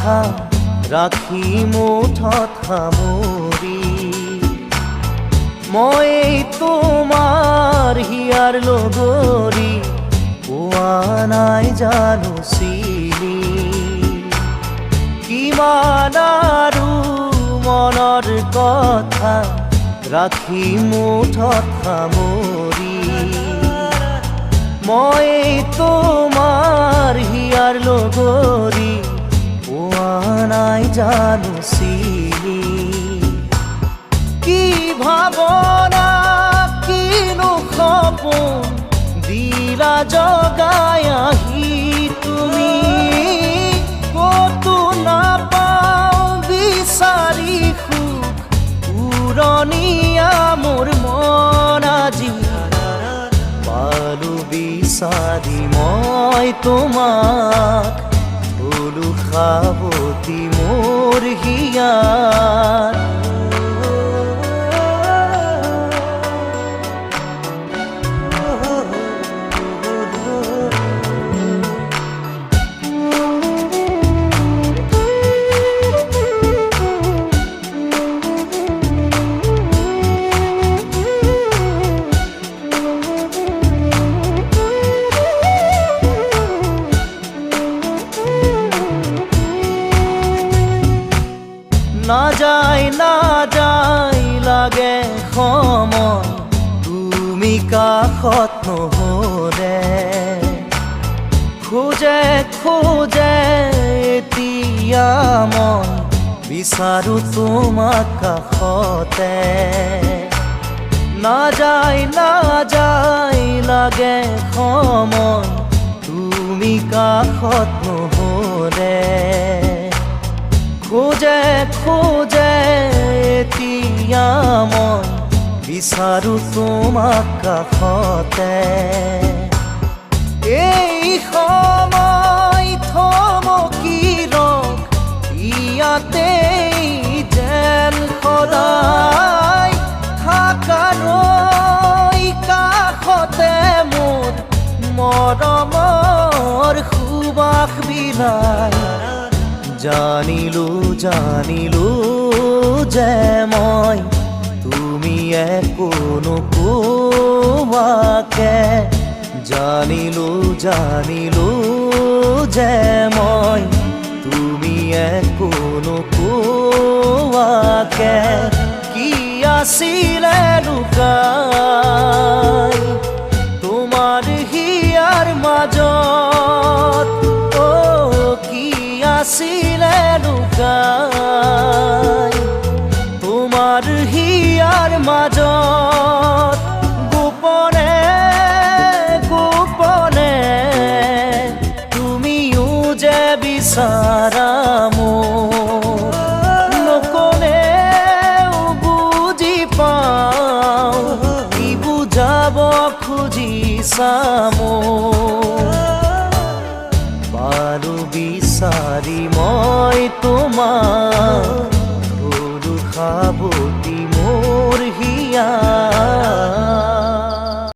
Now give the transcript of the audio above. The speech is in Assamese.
কথা ৰাখি মুঠত সামৰি মই তোমাৰ হিয়াৰ লগৰী পোৱা নাই জানো চিনি কিমান আৰু মনৰ কথা ৰাখি মুঠত সামৰি মই তোমাৰ হিয়াৰ লগৰী পোৱা নাই জানো চিনি কি ভাৱনা কিনো সপোন দিলা জগাই আহি তুমি কতো নাপাওঁ বিচাৰি সুখ পুৰণীয়া মোৰ মন আজি পালো বিচাৰি মই তোমাক হলো সাৱতি মোৰ হিয়াৰ না যায় লাগে সময় তুমি কাষত নহ'লে খোজে এতিয়া মই বিচাৰো তোমাক কাষতে না যায় লাগে সময় তুমি কাষত নহ'লে খোজে এতিয়া মই বিচাৰো তোমাক কাষতে এই সময় থমকি ৰখ ইয়াতে যেন সদায় থাকালৈ কাষতে মোৰ মৰমৰ সুবাস বিলাই জানিলো যে মই তুমি একো নোকোৱাকে জানিলো যে মই তুমি একো নোকোৱাকে কি আছিলে লুকাই তোমাৰ হিয়াৰ মাজত কি আছিলে লুকাই তোমাৰ হিয়াৰ মাজত গোপনে তুমিও যে বিচাৰা মোক নকলেও বুজি পাওঁ কি বুজাব খুজিছা মোক পালো বিচাৰি মই তোমাক হলো সাৱতি